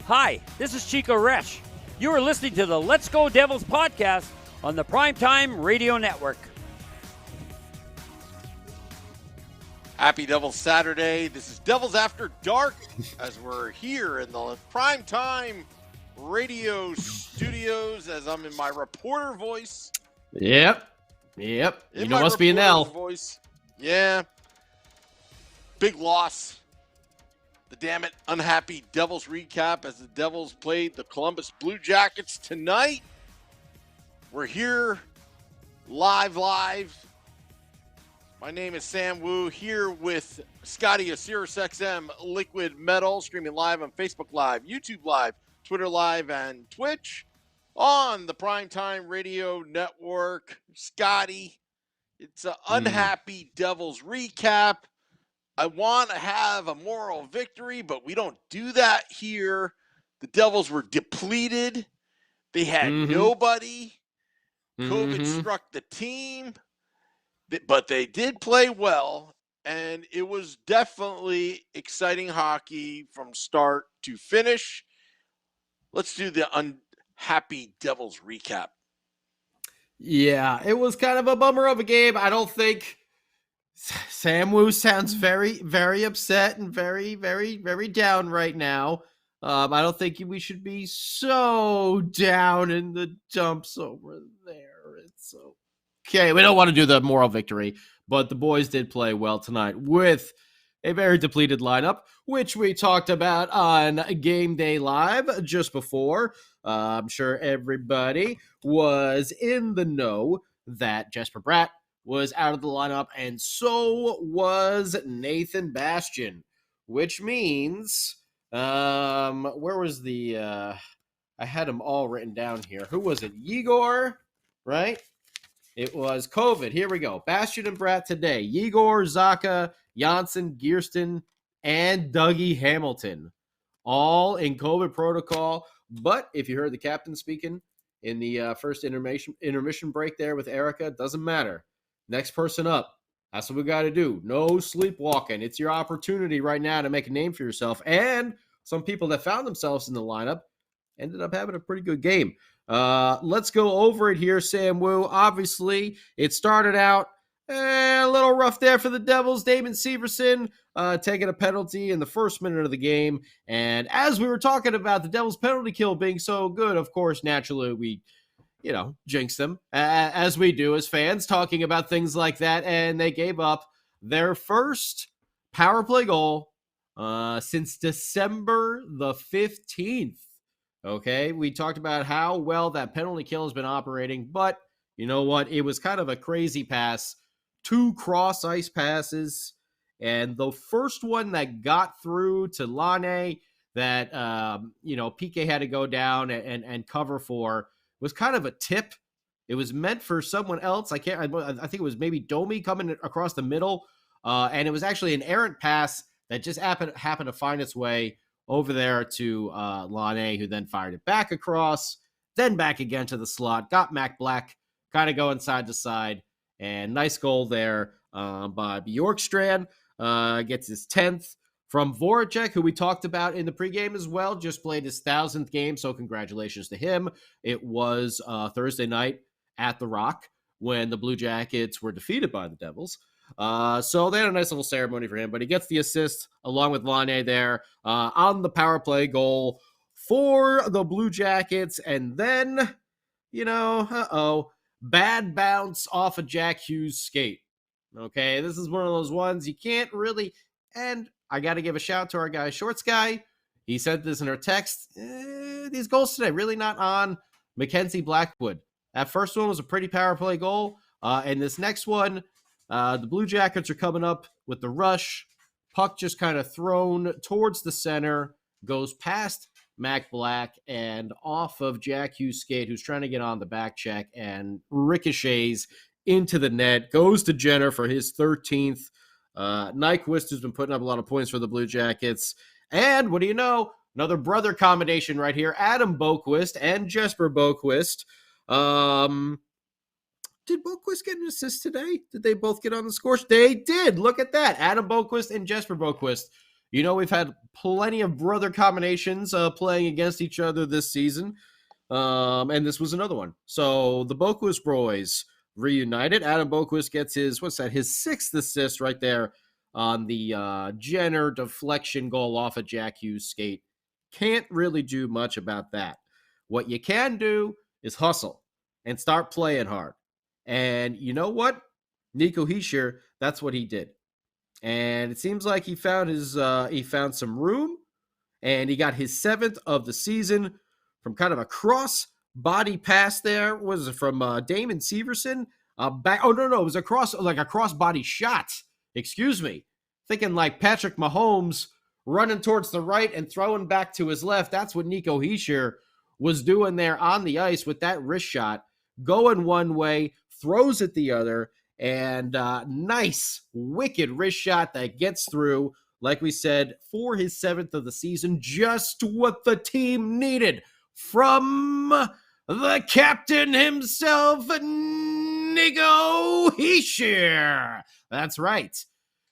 Hi, this is Chico Resch. You are listening to the Let's Go Devils podcast on the Primetime Radio Network. Happy Devils Saturday. This is Devils After Dark as we're here in the Primetime Radio studios as I'm in my reporter voice. Yep. You know, must be an L. Voice. Yeah. Big loss. The damn it unhappy Devils recap as the Devils played the Columbus Blue Jackets tonight. We're here live. My name is Sam Wu, here with Scotty of SiriusXM Liquid Metal, streaming live on Facebook Live, YouTube Live, Twitter Live, and Twitch on the Primetime Radio Network. Scotty, it's an unhappy Devils recap. I want to have a moral victory, but we don't do that here. The Devils were depleted. They had nobody. COVID struck the team. But they did play well, and it was definitely exciting hockey from start to finish. Let's do the unhappy Devils recap. Yeah, it was kind of a bummer of a game. I don't think Sam Wu sounds very, very upset and very, very, very down right now. I don't think we should be so down in the dumps over there. It's so... Okay, we don't want to do the moral victory, but the boys did play well tonight with a very depleted lineup, which we talked about on Game Day Live just before. I'm sure everybody was in the know that Jesper Bratt was out of the lineup, and so was Nathan Bastian, which means, where was the, I had them all written down here. Who was it? Igor, right? It was COVID. Here we go. Bastian and Bratt today. Igor, Zaka, Janssen, Gearston, and Dougie Hamilton. All in COVID protocol. But if you heard the captain speaking in the first intermission break there with Erica, doesn't matter. Next person up. That's what we got to do. No sleepwalking. It's your opportunity right now to make a name for yourself. And some people that found themselves in the lineup ended up having a pretty good game. Let's go over it here, Sam Wu. Obviously, it started out a little rough there for the Devils. Damon Severson taking a penalty in the first minute of the game. And as we were talking about the Devils' penalty kill being so good, of course, naturally, we, jinx them, as we do as fans, talking about things like that. And they gave up their first power play goal since December the 15th. Okay, we talked about how well that penalty kill has been operating, but you know what? It was kind of a crazy pass. 2 cross-ice passes, and the first one that got through to Lane that, PK had to go down and cover for was kind of a tip. It was meant for someone else. I think it was maybe Domi coming across the middle, and it was actually an errant pass that just happened to find its way over there to Lane, who then fired it back across, then back again to the slot, got Mac Black kind of going side to side, and nice goal there by Bjorkstrand. Gets his 10th from Voracek, who we talked about in the pregame as well, just played his 1,000th game, so congratulations to him. It was Thursday night at the Rock when the Blue Jackets were defeated by the Devils. So they had a nice little ceremony for him, but he gets the assist along with Lane there on the power play goal for the Blue Jackets. And then, bad bounce off of Jack Hughes' skate. Okay, this is one of those ones you can't really, and I got to give a shout to our guy, Shorts Guy. He sent this in our text. These goals today really not on Mackenzie Blackwood. That first one was a pretty power play goal. And this next one, the Blue Jackets are coming up with the rush. Puck just kind of thrown towards the center, goes past Mac Black and off of Jack Hughes' skate, who's trying to get on the back check, and ricochets into the net, goes to Jenner for his 13th. Nyquist has been putting up a lot of points for the Blue Jackets. And what do you know? Another brother combination right here. Adam Boquist and Jesper Boquist. Did Boquist get an assist today? Did they both get on the score? They did. Look at that. Adam Boquist and Jesper Boquist We've had plenty of brother combinations playing against each other this season. And this was another one. So the Boquist boys reunited. Adam Boquist gets his 6th assist right there on the Jenner deflection goal off of Jack Hughes' skate. Can't really do much about that. What you can do is hustle and start playing hard. And you know what? Nico Hischier, that's what he did. And it seems like he found some room, and he got his 7th of the season from kind of a cross body pass there. Was it from Damon Severson? Back. Oh, no. It was a cross body shot. Excuse me. Thinking like Patrick Mahomes running towards the right and throwing back to his left. That's what Nico Hischier was doing there on the ice with that wrist shot. Going one way, throws it the other, and nice, wicked wrist shot that gets through. Like we said, for his 7th of the season, just what the team needed from the captain himself, Nico Hischier. That's right.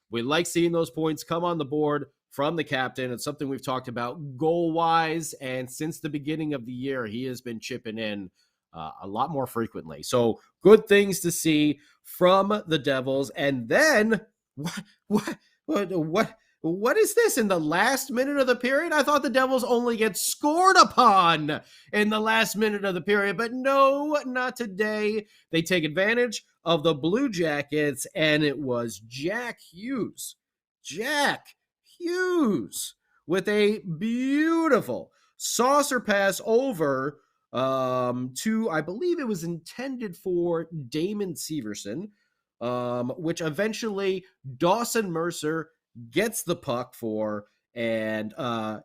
We like seeing those points come on the board from the captain. It's something we've talked about goal-wise, and since the beginning of the year, he has been chipping in a lot more frequently. So good things to see from the Devils. And then what is this in the last minute of the period? I thought the Devils only get scored upon in the last minute of the period, but no, not today. They take advantage of the Blue Jackets, and it was Jack Hughes with a beautiful saucer pass over to, I believe it was intended for Damon Severson, which eventually Dawson Mercer gets the puck for, and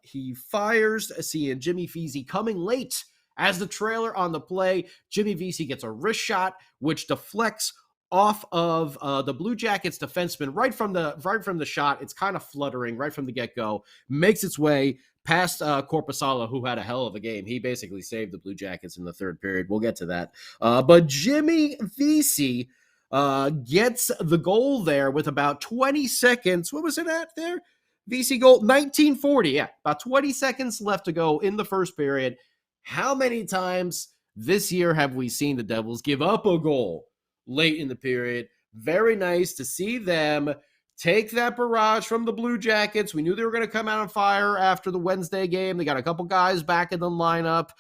he fires, seeing Jimmy Vesey coming late as the trailer on the play. Jimmy Vesey gets a wrist shot, which deflects off of the Blue Jackets defenseman right from the shot. It's kind of fluttering right from the get-go, makes its way past Korpisalo, who had a hell of a game. He basically saved the Blue Jackets in the third period. We'll get to that. But Jimmy Vesey gets the goal there with about 20 seconds. What was it at there? Vesey goal, 1940. Yeah, about 20 seconds left to go in the first period. How many times this year have we seen the Devils give up a goal late in the period? Very nice to see them take that barrage from the Blue Jackets. We knew they were going to come out on fire after the Wednesday game. They got a couple guys back in the lineup.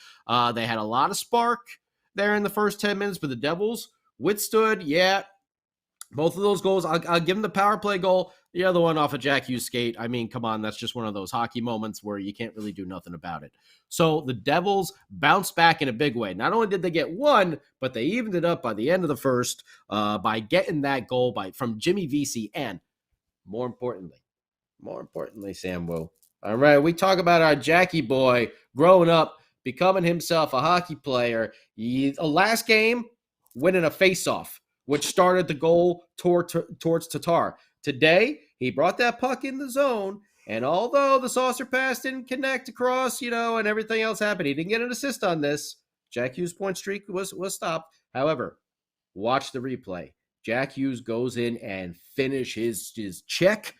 They had a lot of spark there in the first 10 minutes, but the Devils withstood. Yeah, both of those goals. I'll give them the power play goal. The other one off of Jack Hughes' skate. I mean, come on, that's just one of those hockey moments where you can't really do nothing about it. So the Devils bounced back in a big way. Not only did they get one, but they evened it up by the end of the first by getting that goal from Jimmy Vesey, and more importantly, Sam Wu. All right, we talk about our Jackie boy growing up, becoming himself a hockey player. Last game, winning a faceoff, which started the goal towards Tatar. Today, he brought that puck in the zone, and although the saucer pass didn't connect across, and everything else happened, he didn't get an assist on this. Jack Hughes' point streak was stopped. However, watch the replay. Jack Hughes goes in and finishes his check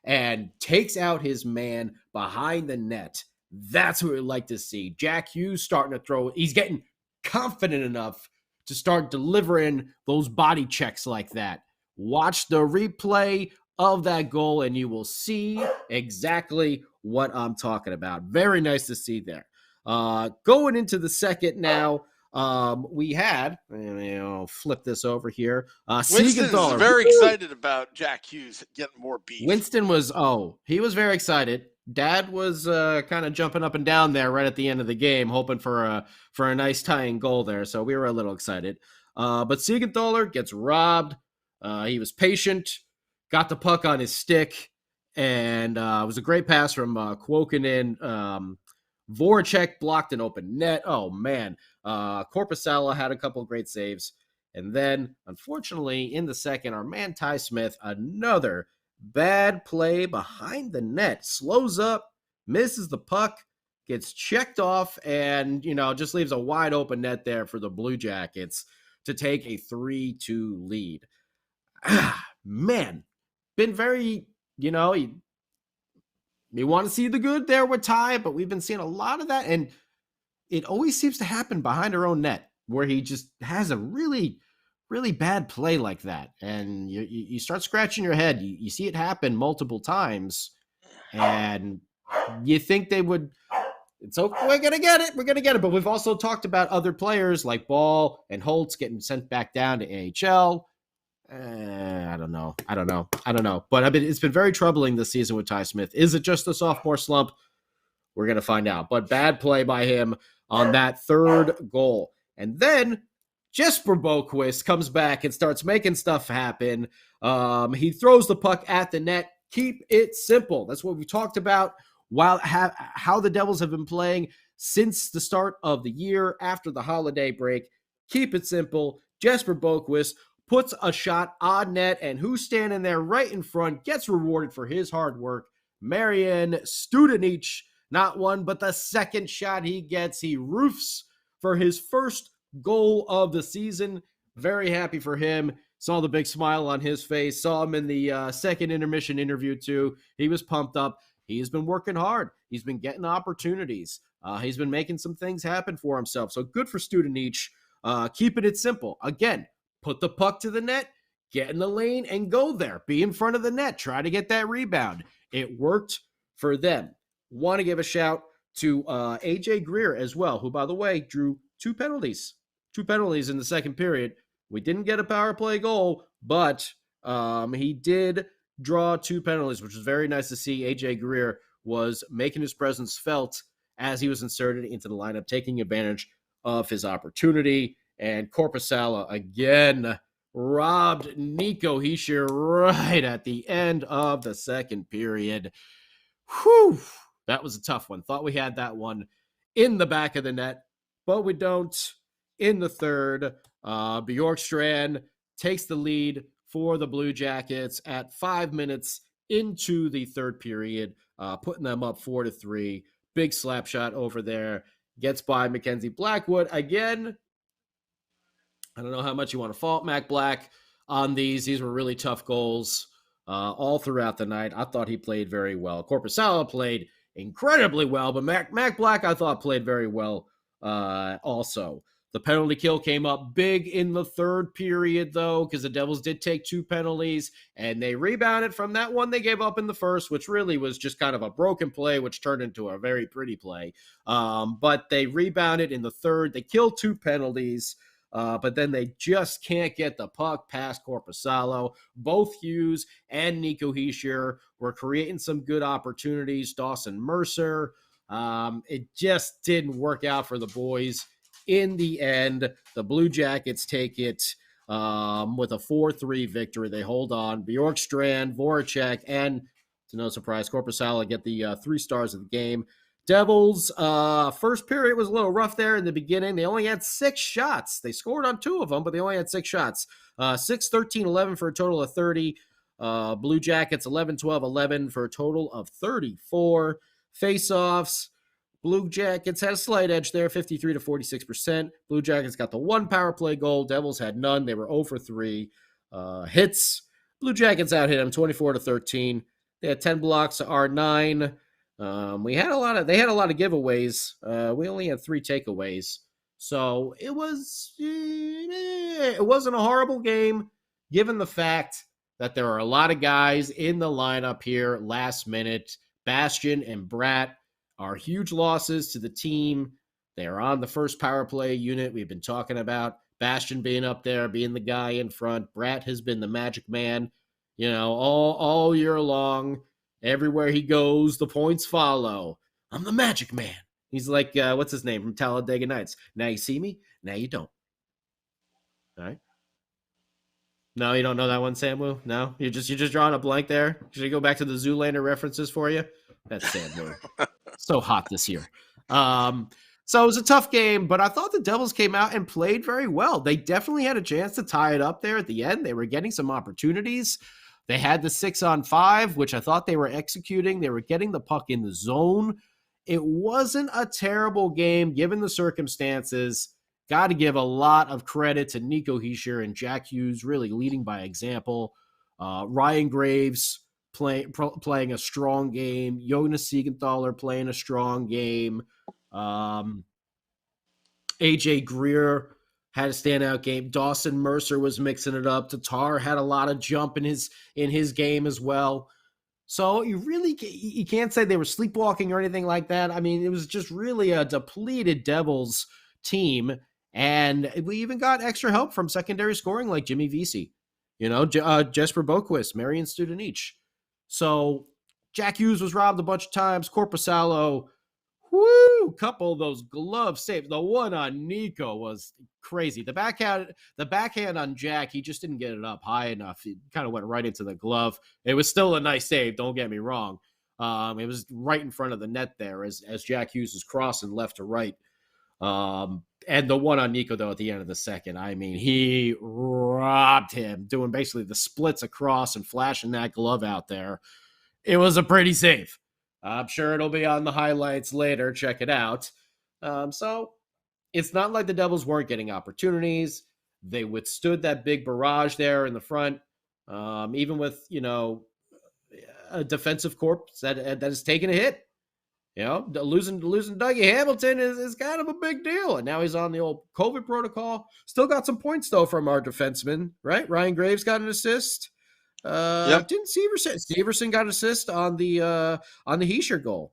and takes out his man behind the net. That's what we like to see. Jack Hughes starting to throw. He's getting confident enough to start delivering those body checks like that. Watch the replay of that goal, and you will see exactly what I'm talking about. Very nice to see there. Going into the second now, we had, flip this over here. Winston's very excited about Jack Hughes getting more beef. Winston he was very excited. Dad was kind of jumping up and down there right at the end of the game, hoping for a nice tying goal there. So we were a little excited. But Siegenthaler gets robbed. He was patient, got the puck on his stick, and it was a great pass from Kuokkanen. Voracek blocked an open net. Oh, man. Korpisalo had a couple of great saves. And then, unfortunately, in the second, our man Ty Smith, another bad play behind the net. Slows up, misses the puck, gets checked off, and, just leaves a wide open net there for the Blue Jackets to take a 3-2 lead. Man, been very, We want to see the good there with Ty, but we've been seeing a lot of that, and it always seems to happen behind our own net where he just has a really, really bad play like that. And you start scratching your head. You see it happen multiple times, and you think they would. So we're going to get it. We're going to get it. But we've also talked about other players like Ball and Holtz getting sent back down to AHL. I don't know. But it's been very troubling this season with Ty Smith. Is it just a sophomore slump? We're going to find out. But bad play by him on that third goal. And then Jesper Boquist comes back and starts making stuff happen. He throws the puck at the net. Keep it simple. That's what we talked about. How the Devils have been playing since the start of the year after the holiday break. Keep it simple. Jesper Boquist puts a shot on net, and who's standing there right in front gets rewarded for his hard work. Marian Studenic, not one, but the second shot he gets, he roofs for his first goal of the season. Very happy for him. Saw the big smile on his face. Saw him in the second intermission interview too. He was pumped up. He's been working hard. He's been getting opportunities. He's been making some things happen for himself. So good for Studenic. Keeping it simple. Again, put the puck to the net, get in the lane, and go there. Be in front of the net. Try to get that rebound. It worked for them. Want to give a shout to AJ Greer as well, who, by the way, drew two penalties in the second period. We didn't get a power play goal, but he did draw two penalties, which was very nice to see. AJ Greer was making his presence felt as he was inserted into the lineup, taking advantage of his opportunity. And Korpisalo again robbed Nico Hischier right at the end of the second period. Whew, that was a tough one. Thought we had that one in the back of the net, but we don't. In the third, Bjorkstrand takes the lead for the Blue Jackets at 5 minutes into the third period, putting them up 4-3. Big slap shot over there. Gets by Mackenzie Blackwood. Again, I don't know how much you want to fault Mac Black on these. These were really tough goals all throughout the night. I thought he played very well. Korpisalo played incredibly well, but Mac Black, I thought, played very well also. The penalty kill came up big in the third period, though, because the Devils did take two penalties, and they rebounded from that one they gave up in the first, which really was just kind of a broken play, which turned into a very pretty play. But they rebounded in the third. They killed two penalties, but then they just can't get the puck past Korpisalo. Both Hughes and Nico Hischier were creating some good opportunities. Dawson Mercer. It just didn't work out for the boys. In the end, the Blue Jackets take it with a 4-3 victory. They hold on. Bjorkstrand, Voracek, and to no surprise, Korpisalo get the 3 stars of the game. Devils, first period was a little rough there in the beginning. They only had 6 shots. They scored on 2 of them, but they only had 6 shots. 6, 13, 11 for a total of 30. Blue Jackets, 11, 12, 11 for a total of 34. Face-offs. Blue Jackets had a slight edge there, 53 to 46%. Blue Jackets got the 1 power play goal. Devils had none. They were 0 for 3. Hits. Blue Jackets out hit them 24 to 13. They had 10 blocks to our 9. They had a lot of giveaways. We only had 3 takeaways. So it wasn't a horrible game, given the fact that there are a lot of guys in the lineup here last minute. Bastian and Bratt are huge losses to the team. They are on the first power play unit we've been talking about. Bastian being up there, being the guy in front. Bratt has been the magic man, all year long. Everywhere he goes, the points follow. I'm the magic man. He's like, what's his name from Talladega Nights? Now you see me, now you don't. All right. No, you don't know that one, Samu? No? You're just drawing a blank there? Should I go back to the Zoolander references for you? That's Samu. So hot this year. So it was a tough game, but I thought the Devils came out and played very well. They definitely had a chance to tie it up there at the end. They were getting some opportunities. They had the 6-on-5, which I thought they were executing. They were getting the puck in the zone. It wasn't a terrible game given the circumstances. Got to give a lot of credit to Nico Hischier and Jack Hughes, really leading by example. Ryan Graves playing a strong game. Jonas Siegenthaler playing a strong game. AJ Greer had a standout game. Dawson Mercer was mixing it up. Tatar had a lot of jump in his game as well. So you can't say they were sleepwalking or anything like that. I mean, it was just really a depleted Devils team. And we even got extra help from secondary scoring like Jimmy Vesey, Jesper Boquist, Marian Studenic. So Jack Hughes was robbed a bunch of times. Korpisalo, couple of those glove saves. The one on Nico was crazy. The backhand on Jack, he just didn't get it up high enough. He kind of went right into the glove. It was still a nice save, don't get me wrong. It was right in front of the net there as Jack Hughes was crossing left to right. And the one on Nico, though, at the end of the second, I mean, he robbed him, doing basically the splits across and flashing that glove out there. It was a pretty save. I'm sure it'll be on the highlights later. Check it out. So it's not like the Devils weren't getting opportunities. They withstood that big barrage there in the front, even with, a defensive corps that has taken a hit. Losing Dougie Hamilton is kind of a big deal. And now he's on the old COVID protocol. Still got some points, though, from our defensemen, right? Ryan Graves got an assist. Yep. Didn't Severson got an assist on the Heischer goal.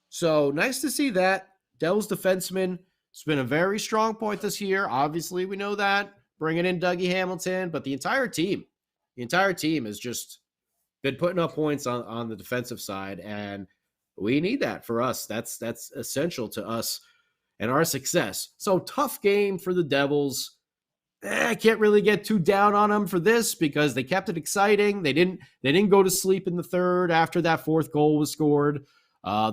So nice to see that. Devils defenseman. It's been a very strong point this year. Obviously, we know that. Bringing in Dougie Hamilton, but the entire team has just been putting up points on the defensive side, and we need that for us. That's essential to us and our success. So tough game for the Devils. I can't really get too down on them for this because they kept it exciting. They didn't go to sleep in the third after that fourth goal was scored.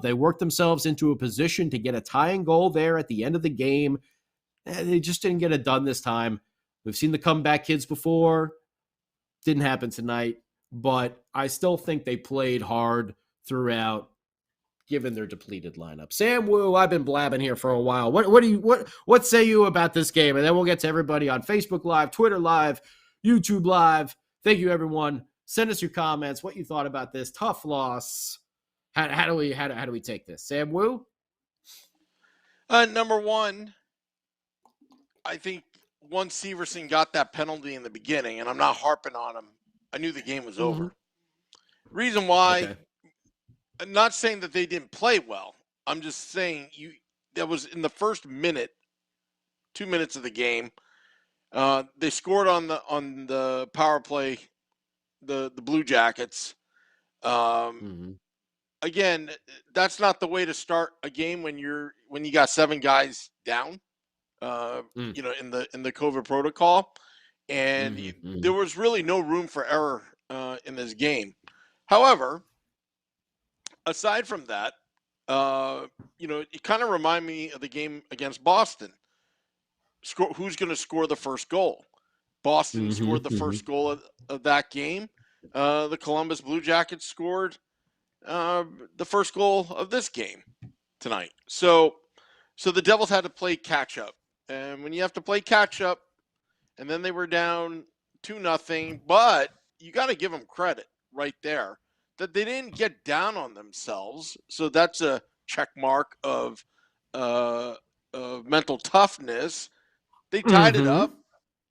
They worked themselves into a position to get a tying goal there at the end of the game. They just didn't get it done this time. We've seen the comeback kids before. Didn't happen tonight, but I still think they played hard throughout, given their depleted lineup. Sam Wu, I've been blabbing here for a while. What say you about this game? And then we'll get to everybody on Facebook Live, Twitter Live, YouTube Live. Thank you, everyone. Send us your comments, what you thought about this tough loss. How do we take this? Sam Wu? Number one, I think once Severson got that penalty in the beginning, and I'm not harping on him, I knew the game was over. Reason why, Okay. I'm not saying that they didn't play well. I'm just saying that was in the first 2 minutes of the game. They scored on the power play, the Blue Jackets. Again, that's not the way to start a game when you got 7 guys down. In the COVID protocol, and there was really no room for error in this game. However, aside from that, it kind of reminded me of the game against Boston. Who's going to score the first goal? Boston scored the first goal of that game. The Columbus Blue Jackets scored the first goal of this game tonight. So the Devils had to play catch up. And when you have to play catch up, and then they were down 2-0, but you got to give them credit right there that they didn't get down on themselves. So that's a check mark of mental toughness. They tied it up,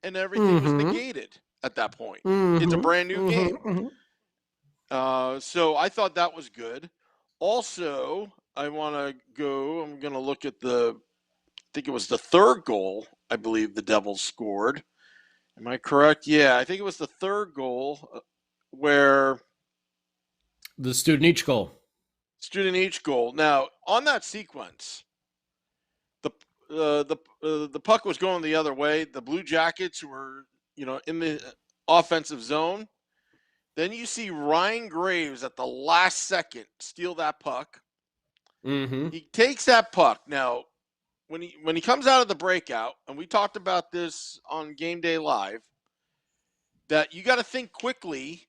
and everything was negated at that point. It's a brand new game. So I thought that was good. Also, I'm going to look at I think it was the third goal, I believe the Devils scored. Am I correct? Yeah, I think it was the third goal where the Studenic goal. Now, on that sequence, the puck was going the other way. The Blue Jackets were, in the offensive zone. Then you see Ryan Graves at the last second steal that puck. He takes that puck. Now, when he comes out of the breakout, and we talked about this on Game Day Live, that you got to think quickly,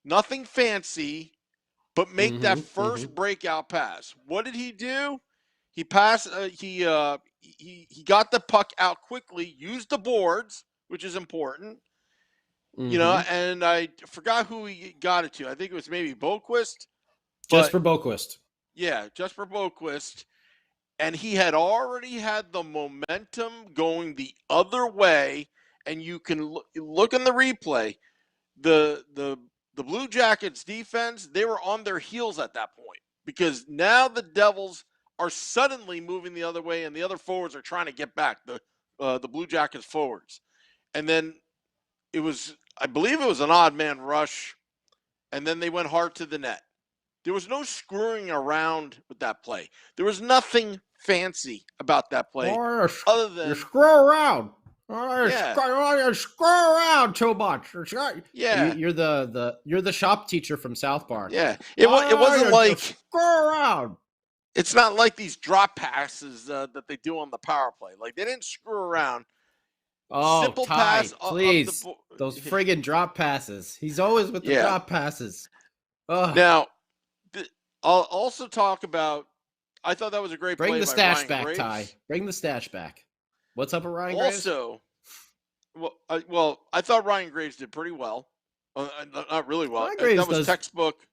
nothing fancy, but make that first breakout pass. What did he do? He passed. He got the puck out quickly, used the boards, which is important, You know, and I forgot who he got it to. I think it was maybe Boquist. Just for Boquist. Yeah, just for Boquist. And he had already had the momentum going the other way. And you can look in the replay. The Blue Jackets defense, they were on their heels at that point because now the Devils are suddenly moving the other way and the other forwards are trying to get back, the Blue Jackets forwards. And then I believe it was an odd man rush, and then they went hard to the net. There was no screwing around with that play. There was nothing fancy about that play other than you screw around. Yeah. You screw around too much. Yeah. You're the shop teacher from South Park. Yeah. It wasn't like screw around. It's not like these drop passes that they do on the power play. Like, they didn't screw around. Oh, Simple Ty, pass please. Those friggin' drop passes. He's always with the drop passes. Oh. Now, I'll also talk about, I thought that was a great play by Ryan Graves. Bring the stash back, Ty. Bring the stash back. What's up with Ryan Graves? Also, I thought Ryan Graves did pretty well. Not really well. Ryan Graves that was does, textbook.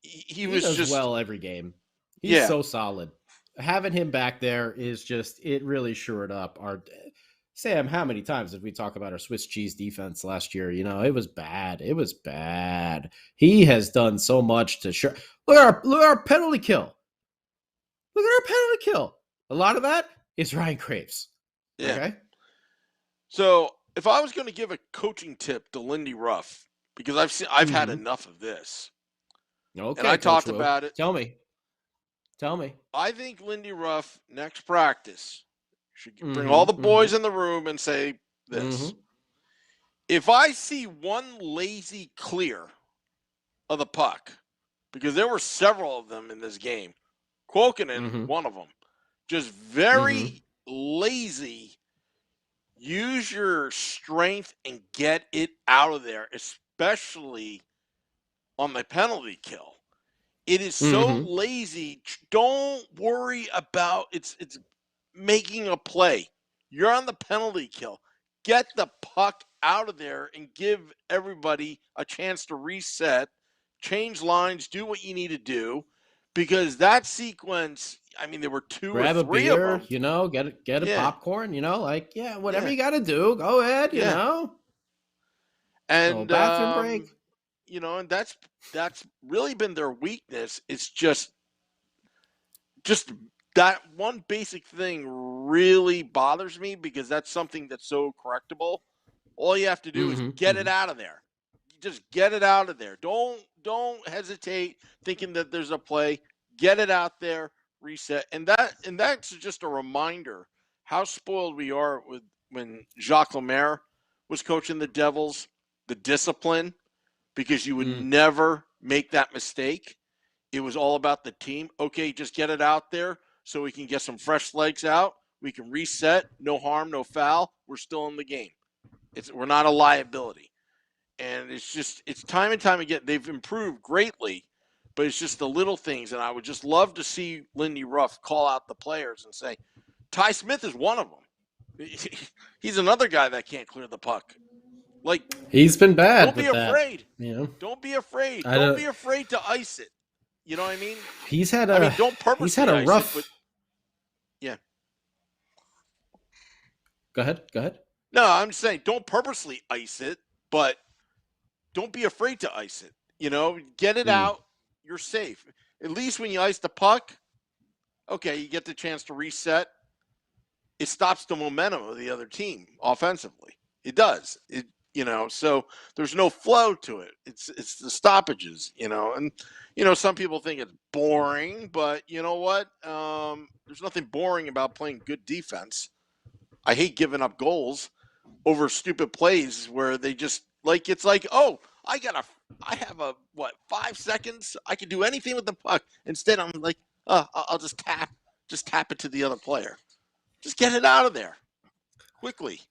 He was does just well every game. He's so solid. Having him back there is just, it really shored up our... Sam, how many times did we talk about our Swiss cheese defense last year? You know, it was bad. It was bad. He has done so much to show. Look at our penalty kill. Look at our penalty kill. A lot of that is Ryan Graves. Yeah. Okay. So if I was going to give a coaching tip to Lindy Ruff, because I've had enough of this. Okay. And I talked about it. Tell me. I think Lindy Ruff next practice should bring all the boys in the room and say this. If I see one lazy clear of the puck, because there were several of them in this game, Kuokkanen, one of them, just very lazy, use your strength and get it out of there, especially on the penalty kill. It is so lazy. Don't worry about it's making a play. You're on the penalty kill. Get the puck out of there and give everybody a chance to reset, change lines, do what you need to do. Because that sequence, I mean, there were Grab or three a beer, of them. You know, get a popcorn, you know, like, whatever you got to do, go ahead, you know. And bathroom break. You know, and that's really been their weakness. It's just that one basic thing really bothers me because that's something that's so correctable. All you have to do is get it out of there. Just get it out of there. Don't hesitate thinking that there's a play. Get it out there, reset. And that's just a reminder how spoiled we are with when Jacques Lemaire was coaching the Devils, the discipline, because you would never make that mistake. It was all about the team. Okay, just get it out there so we can get some fresh legs out. We can reset. No harm, no foul. We're still in the game. We're not a liability. And it's time and time again. They've improved greatly, but it's just the little things. And I would just love to see Lindy Ruff call out the players and say, Ty Smith is one of them. He's another guy that can't clear the puck. Like, he's been bad. Don't be afraid. You know? Don't be afraid. Don't be afraid to ice it. You know what I mean? Don't purposely he's had a rough. Yeah. Go ahead. No, I'm just saying, don't purposely ice it, but don't be afraid to ice it. You know, get it out. You're safe. At least when you ice the puck, okay, you get the chance to reset. It stops the momentum of the other team offensively. It does. So there's no flow to it. It's the stoppages, and, some people think it's boring, but you know what? There's nothing boring about playing good defense. I hate giving up goals over stupid plays where they just it's like, oh, I have 5 seconds. I can do anything with the puck. Instead, I'm like, I'll just tap it to the other player. Just get it out of there quickly.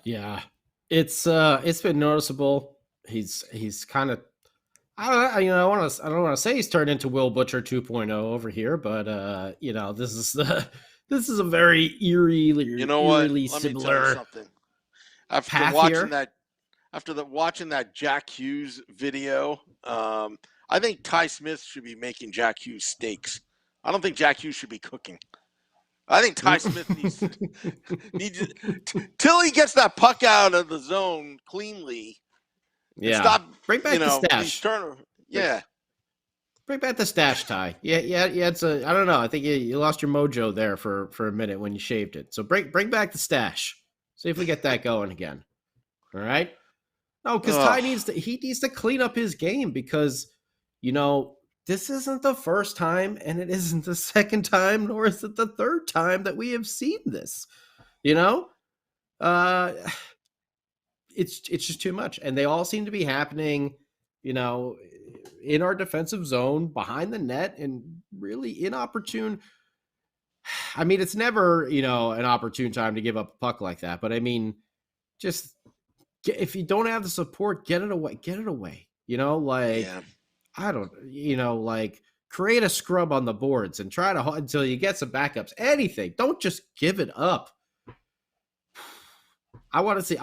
Yeah. It's been noticeable. He's kind of, I don't want to say he's turned into Will Butcher 2.0 over here, but this is a very eerily Let me tell you similar something. After after watching that Jack Hughes video, I think Ty Smith should be making Jack Hughes steaks. I don't think Jack Hughes should be cooking. I think Ty Smith needs till he gets that puck out of the zone cleanly. Yeah. Stop. Bring back the stash. Yeah. Bring back the stash, Ty. Yeah. It's I don't know. I think you lost your mojo there for a minute when you shaved it. So bring back the stash. See if we get that going again. All right. No, because Ty needs to clean up his game because, this isn't the first time and it isn't the second time, nor is it the third time that we have seen this. It's just too much. And they all seem to be happening, in our defensive zone, behind the net, and really inopportune. I mean, it's never, an opportune time to give up a puck like that. But I mean, just if you don't have the support, get it away. Yeah. I don't, create a scrub on the boards and try to until you get some backups. Anything. Don't just give it up. I want to see.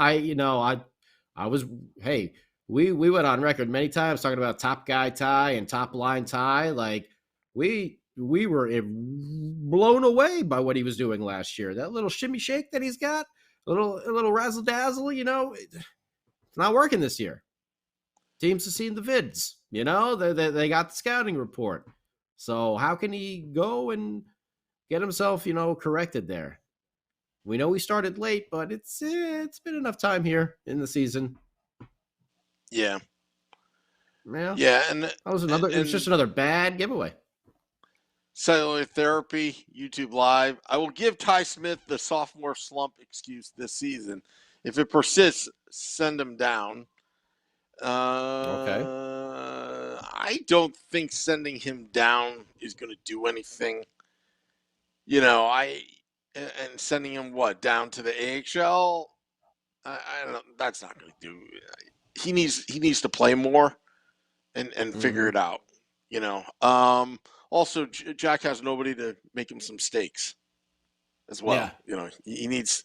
We went on record many times talking about top guy Ty and top line Ty. Like we were blown away by what he was doing last year. That little shimmy shake that he's got, a little razzle dazzle. It's not working this year. Teams have seen the vids. They got the scouting report. So how can he go and get himself, corrected there? We know he started late, but it's been enough time here in the season. Yeah. Yeah, and that was it was just another bad giveaway. Cellular Therapy, YouTube Live. I will give Ty Smith the sophomore slump excuse this season. If it persists, send him down. Okay. I don't think sending him down is going to do anything. And sending him down to the AHL. I don't know. That's not going to do. He needs to play more and figure it out. Also, Jack has nobody to make him some steaks as well. Yeah. He needs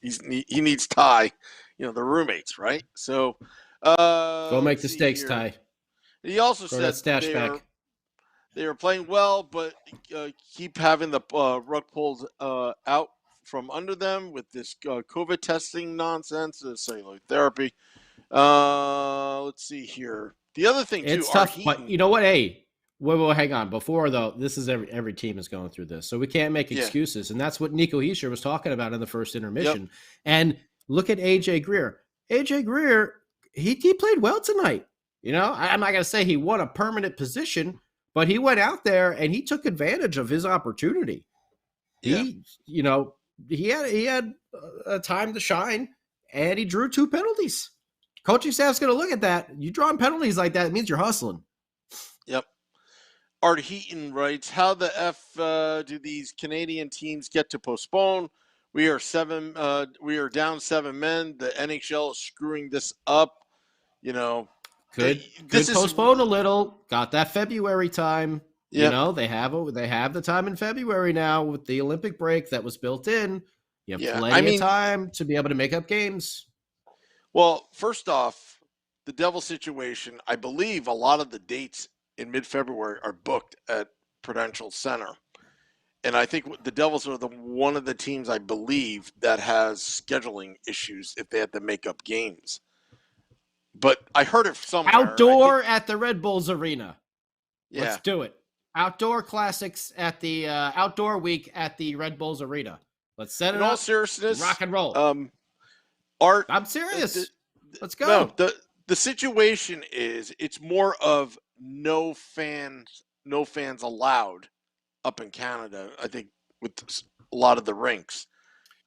Ty. The roommates, right? So go make the steaks, here. Ty. He also Throw said that stash back. They are playing well, but keep having the rug pulled out from under them with this COVID testing nonsense, Cellular Therapy. Let's see here. The other thing, too, it's tough, but you know what? Hey, wait, hang on. Before, though, this is every team is going through this, so we can't make excuses. And that's what Nico Hischier was talking about in the first intermission. Yep. And look at A.J. Greer. A.J. Greer, he played well tonight. I'm not going to say he won a permanent position, but he went out there and he took advantage of his opportunity. Yeah. He had a time to shine, and he drew 2 penalties. Coaching staff's going to look at that. You drawing penalties like that, it means you're hustling. Yep. Art Heaton writes, how the F do these Canadian teams get to postpone? We are down 7 men. The NHL is screwing this up. Could postpone a little. Got that February time. Yep. They have the time in February now with the Olympic break that was built in. You have plenty of time to be able to make up games. Well, first off, the Devil situation, I believe a lot of the dates in mid-February are booked at Prudential Center. And I think the Devils are one of the teams, I believe, that has scheduling issues if they had to make up games. But I heard it somewhere. Outdoor at the Red Bulls Arena. Yeah. Let's do it. Outdoor classics at the outdoor week at the Red Bulls Arena. Let's set it up. In all seriousness, rock and roll. Art, I'm serious. Let's go. No, the situation is it's more of no fans allowed up in Canada. I think with a lot of the rinks,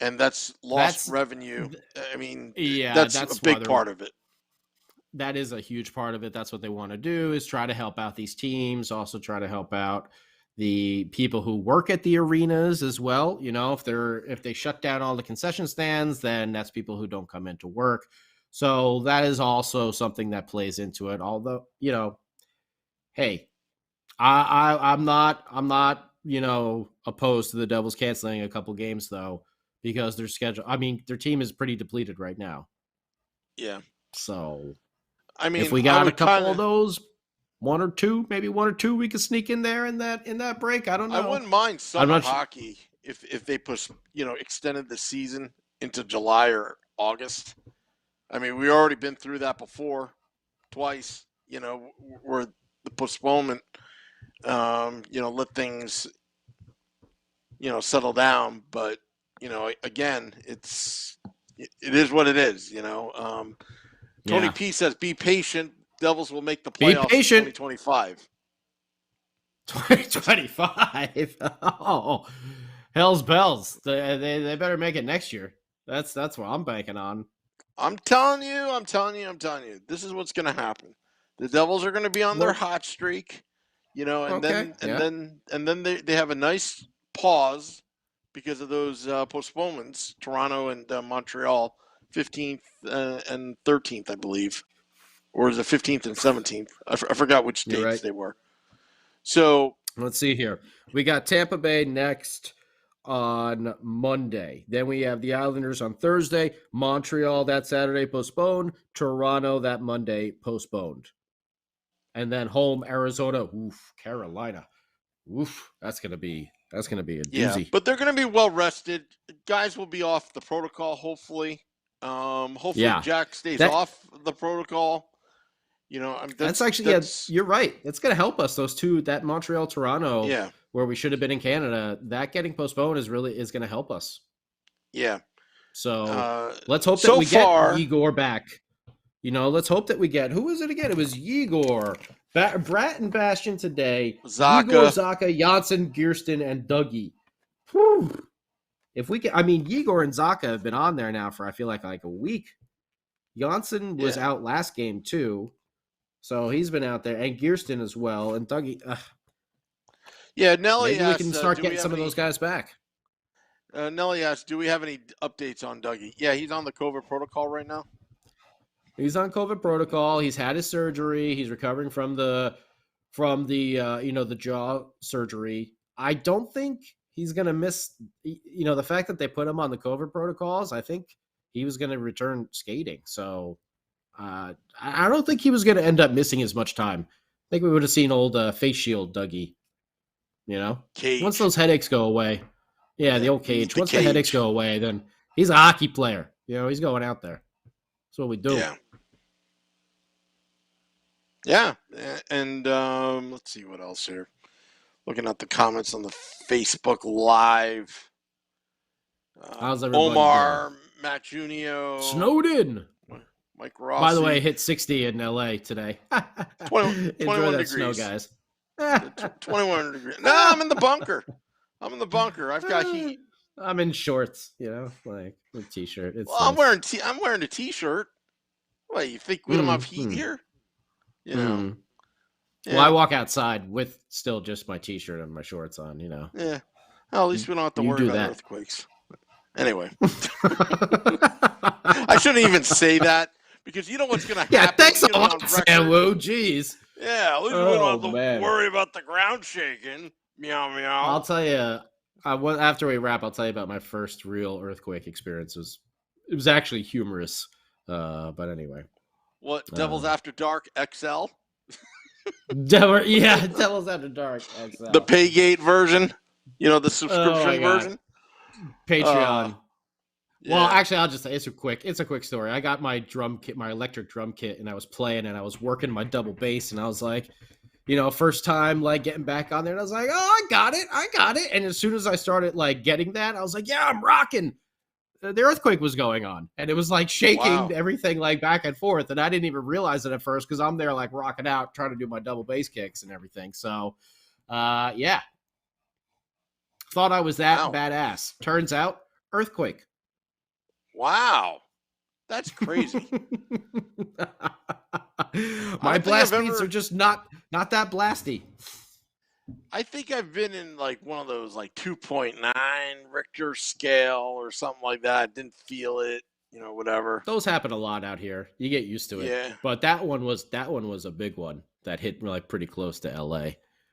and that's lost revenue. I mean, that's a big part of it. That is a huge part of it. That's what they want to do, is try to help out these teams, also try to help out the people who work at the arenas as well. If they shut down all the concession stands, then that's people who don't come into work. So that is also something that plays into it. Although, hey, I'm not opposed to the Devils canceling a couple games though, because their schedule, their team is pretty depleted right now. Yeah. So I mean, if we got a couple of those, one or two we could sneak in there in that break. I don't know. I wouldn't mind summer hockey if they extended the season into July or August. I mean, we already been through that before, twice. Where the postponement, let things, settle down. But again, it is what it is. Tony P says, "Be patient. Devils will make the playoffs in 2025." 2025. Oh, hell's bells. They better make it next year. That's what I'm banking on. I'm telling you. This is what's going to happen. The Devils are going to be on their hot streak, and then they have a nice pause because of those postponements. Toronto and Montreal, 15th and 13th, I believe, or is it 15th and 17th? I forgot which dates they were. So let's see here. We got Tampa Bay next on Monday. Then we have the Islanders on Thursday. Montreal that Saturday postponed. Toronto that Monday postponed. And then home Arizona. Oof, Carolina. Oof, that's gonna be a doozy. Yeah, but they're gonna be well rested. Guys will be off the protocol. Hopefully, Jack stays off the protocol. That's actually you're right. It's going to help us. Those two, that Montreal, Toronto, where we should have been in Canada, that getting postponed is going to help us. Yeah. So let's hope that we get Igor back. Let's hope that we get, who was it again? It was Igor, Brat and Bastion today. Zaka. Igor, Zaka, Janssen, Gearston, and Dougie. Whew. If we can, Igor and Zaka have been on there now for, I feel like a week. Janssen was out last game too. So he's been out there, and Gearston as well, and Dougie. Nelly maybe we can start getting some of those guys back. Nelly asked, "Do we have any updates on Dougie?" Yeah, he's on the COVID protocol right now. He's on COVID protocol. He's had his surgery. He's recovering from the jaw surgery. I don't think he's gonna miss. The fact that they put him on the COVID protocols. I think he was gonna return skating. So. I don't think he was going to end up missing as much time. I think we would have seen old face shield Dougie. Cage. Once those headaches go away, the old cage. Once the headaches go away, then he's a hockey player. He's going out there. That's what we do. Yeah. And let's see what else here. Looking at the comments on the Facebook Live. How's everybody Omar, doing? Matt Junio. Snowed in. Mike Rossi. By the way, hit 60 in LA today. 21 Enjoy that degrees. snow, guys. 21 degrees. No, I'm in the bunker. I've got heat. I'm in shorts, like a t-shirt. I'm wearing a t-shirt. What, you think we don't have heat here? Yeah. Well, I walk outside with still just my t-shirt and my shorts on, Yeah. Well, at least we don't have to worry about earthquakes. Anyway. I shouldn't even say that. Because you know what's going to happen. Yeah, thanks a lot, Sam Wu. Jeez. Yeah, at least we don't have to worry about the ground shaking. Meow, meow. I'll tell you, after we wrap, I'll tell you about my first real earthquake experience. It was actually humorous, but anyway. What, Devils After Dark XL? Devils After Dark XL. The Paygate version? The subscription version? Patreon. Well, actually, I'll just say it's a quick story. I got my drum kit, my electric drum kit, and I was playing and I was working my double bass, and I was like, first time like getting back on there, and I was like, oh, I got it. And as soon as I started like getting that, I was like, yeah, I'm rocking. The earthquake was going on, and it was like shaking everything like back and forth, and I didn't even realize it at first because I'm there like rocking out, trying to do my double bass kicks and everything. So, thought I was that badass. Turns out, earthquake. Wow. That's crazy. My blast beats are just not that blasty. I think I've been in like one of those like 2.9 Richter scale or something like that. Didn't feel it, whatever. Those happen a lot out here. You get used to it. Yeah. But that one was a big one that hit like pretty close to LA.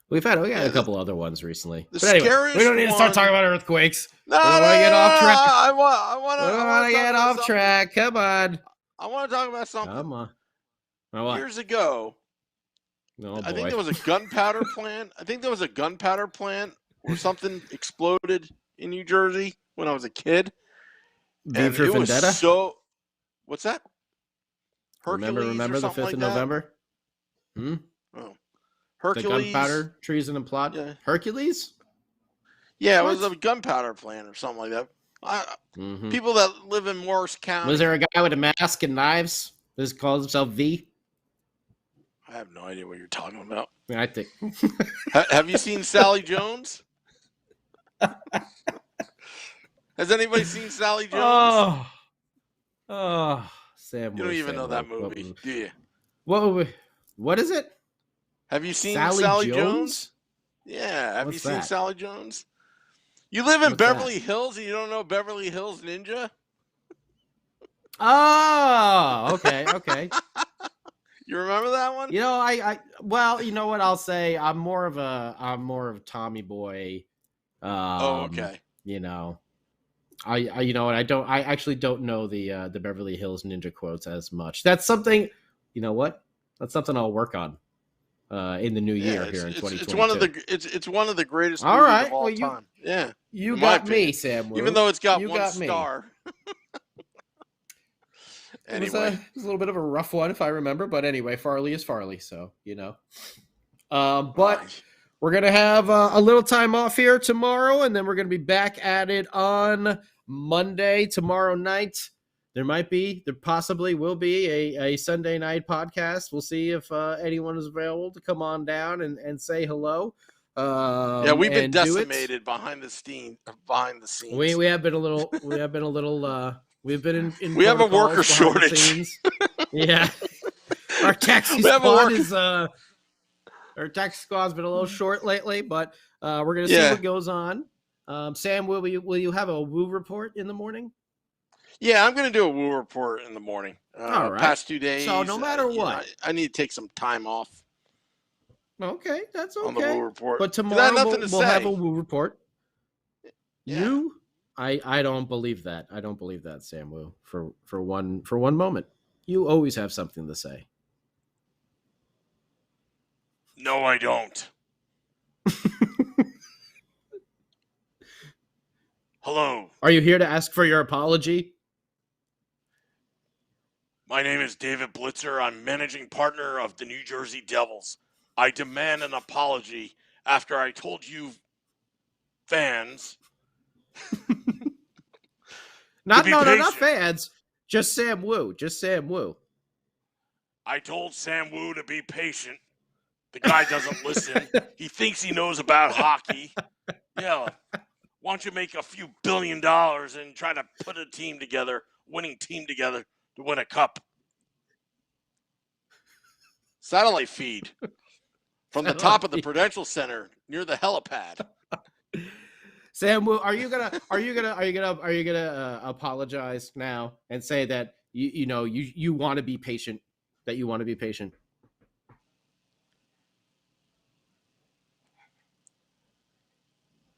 We had a couple other ones recently. But anyway, we don't need to start talking about earthquakes. No, we don't want to get off track. I want to get off track. Come on. I want to talk about something. Come on. years ago, Oh, I think boy. there was a gunpowder plant. I think there was a gunpowder plant or something exploded in New Jersey when I was a kid. V And for it was Vendetta? so. What's that? Hercules Remember or the something 5th like of that? November? Oh. The Hercules. gunpowder treason and plot? Yeah. Hercules? Yeah, it What? was a gunpowder plant or something like that. Mm-hmm. People that live in Morris County. Was there a guy with a mask and knives that calls himself V? I have no idea what you're talking about. I think. Have you seen Sally Jones? Has anybody seen Sally Jones? Sam. You don't even know that movie, do you? What is it? Have you seen Sally Sally Jones? Jones? Yeah. Have you What's seen that? Sally Jones? You live in What's that? Beverly Hills and you don't know Beverly Hills Ninja? Oh, okay. You remember that one? You know, well, you know what I'll say? I'm more of a Tommy Boy. Okay. You know, I you know what? I actually don't know the Beverly Hills Ninja quotes as much. That's something, you know what? That's something I'll work on in the new year here in 2022. It's one of the greatest all movies right. of all Well, time. Yeah. You in got my me, opinion. Sam Wu. Even though it's got You one got me. star. It was Anyway. a little bit of a rough one, if I remember. But anyway, Farley is Farley, so you know. But we're gonna have a little time off here tomorrow, and then we're gonna be back at it on Monday tomorrow night. There possibly will be a Sunday night podcast. We'll see if anyone is available to come on down and say hello. Yeah, we've been and do it. decimated behind the scenes. We have been a little. We've been in. We have a worker behind the shortage. scenes. Yeah, our taxi We have a squad work- is our taxi squad's been a little short lately, but we're gonna see what goes on. Sam, will you have a Woo report in the morning? Yeah, I'm going to do a Woo report in the morning. All right. Past 2 days. So no matter what, I need to take some time off. Okay, that's okay. On the Woo report. But tomorrow we'll have a Woo report. Yeah. I don't believe that. I don't believe that, Sam Wu. For one moment, you always have something to say. No, I don't. Hello. Are you here to ask for your apology? My name is David Blitzer. I'm managing partner of the New Jersey Devils. I demand an apology after I told you fans. Not fans. Just Sam Wu. I told Sam Wu to be patient. The guy doesn't listen. He thinks he knows about hockey. Yeah. Why don't you make a few $1 billion and try to put a winning team together to win a cup? Satellite feed from the top of the Prudential Center near the helipad. Sam Wu, are you gonna apologize now and say that you want to be patient? That you want to be patient.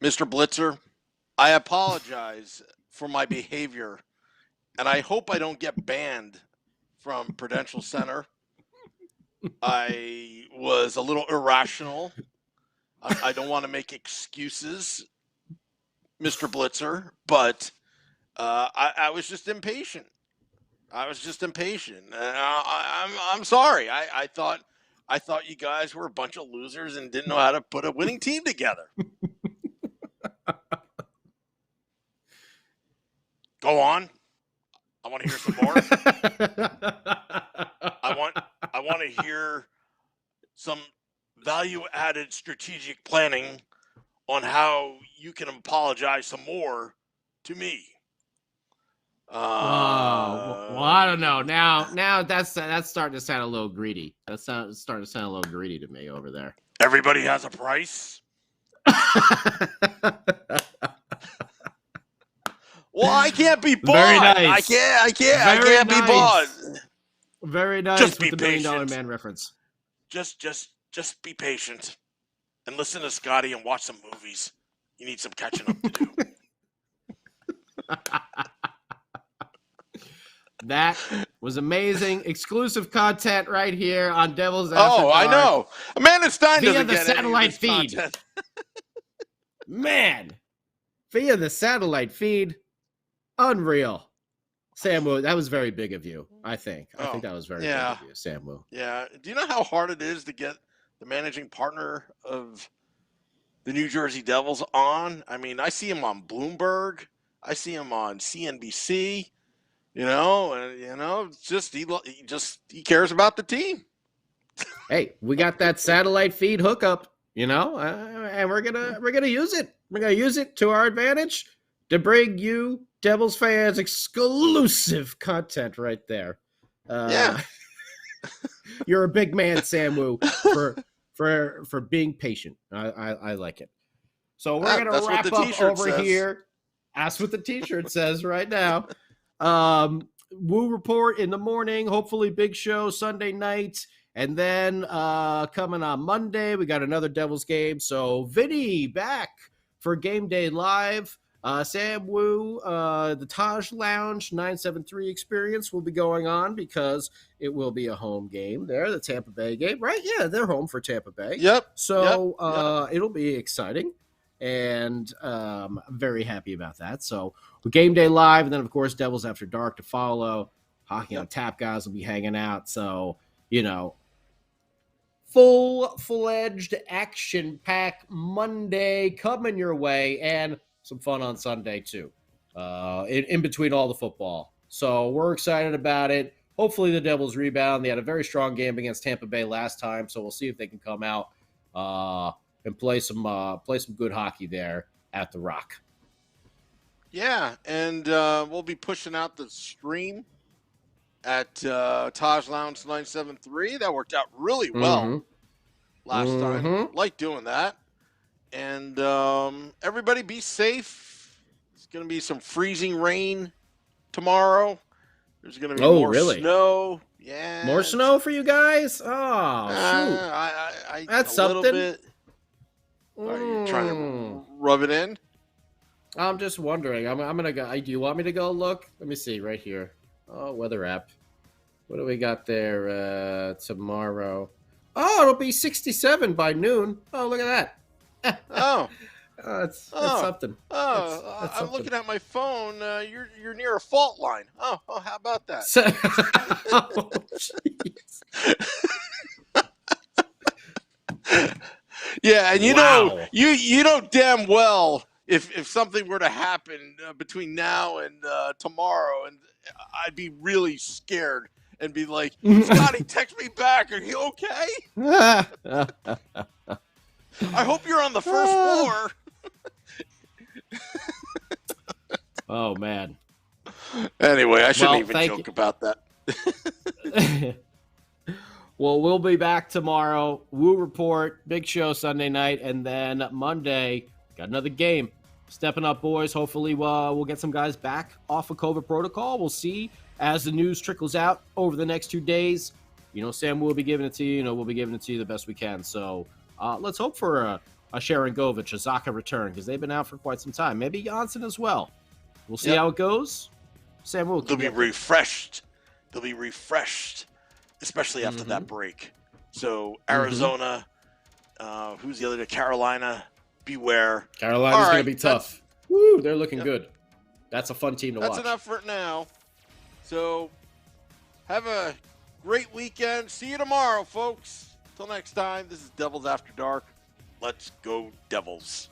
Mr. Blitzer, I apologize for my behavior, and I hope I don't get banned from Prudential Center. I was a little irrational. I don't want to make excuses, Mr. Blitzer, but I was just impatient. I'm sorry. I thought you guys were a bunch of losers and didn't know how to put a winning team together. Go on. I want to hear some more. I want to hear some value-added strategic planning on how you can apologize some more to me. Well, I don't know. Now that's starting to sound a little greedy. That's starting to sound a little greedy to me over there. Everybody has a price. Well, I can't be bought. Very nice. I can't be bought. Very nice. Just with be the $1 Million patient. Man reference. Just be patient and listen to Scotty and watch some movies. You need some catching up to do. That was amazing. Exclusive content right here on Devils After Dark. I know. Amanda Stein Via doesn't the get satellite any of this feed. content. Man, via the satellite feed, unreal. Sam Wu, that was very big of you, I think. I think that was very big of you, Sam Wu. Yeah. Do you know how hard it is to get the managing partner of the New Jersey Devils on? I mean, I see him on Bloomberg. I see him on CNBC. It's just he cares about the team. Hey, we got that satellite feed hookup, and we're gonna use it. We're gonna use it to our advantage to bring you Devils fans exclusive content right there. You're a big man, Sam Wu, for being patient. I like it. So we're gonna wrap up over here. That's what the t-shirt says right now. Wu report in the morning. Hopefully, big show Sunday night. And then coming on Monday, we got another Devils game. So Vinny back for Game Day Live. Sam Wu, the Taj Lounge 973 experience will be going on because it will be a home game there, the Tampa Bay game, right? Yeah, they're home for Tampa Bay. Yep. So it'll be exciting. And I'm very happy about that. So Game Day Live, and then, of course, Devils After Dark to follow. Hockey on Tap guys will be hanging out. So, full-fledged action-packed Monday coming your way, and some fun on Sunday, too, in between all the football. So we're excited about it. Hopefully the Devils rebound. They had a very strong game against Tampa Bay last time, so we'll see if they can come out and play some good hockey there at the Rock. Yeah, and we'll be pushing out the stream at Taj Lounge 973. That worked out really well last time. Like doing that. And everybody be safe. It's going to be some freezing rain tomorrow. There's going to be more snow. Yeah. More snow for you guys? Oh, shoot. That's something. Bit. Are you trying to rub it in? I'm just wondering. I'm going to go. Do you want me to go look? Let me see right here. Oh, weather app. What do we got there tomorrow? Oh, it'll be 67 by noon. Oh, look at that. That's something. That's I'm looking at my phone. You're near a fault line. Oh, how about that? Oh, yeah, and you know damn well if something were to happen between now and tomorrow, and I'd be really scared and be like, Scotty, text me back. Are you okay? I hope you're on the first floor. Oh, man. Anyway, I shouldn't even joke about that. Well, we'll be back tomorrow. Wu report, big show Sunday night, and then Monday, got another game. Stepping up, boys. Hopefully, we'll get some guys back off of COVID protocol. We'll see as the news trickles out over the next 2 days. Sam will be giving it to you. We'll be giving it to you the best we can. So let's hope for a Sharon Govich, a Zaka return, because they've been out for quite some time. Maybe Janssen as well. We'll see how it goes. Sam will. They'll be refreshed. They'll be refreshed, especially after that break. So Arizona, who's the other? Carolina. Beware. Carolina's going to be tough. Woo, they're looking good. That's a fun team to watch. That's enough for now. So have a great weekend. See you tomorrow, folks. Till next time, this is Devils After Dark. Let's go, Devils.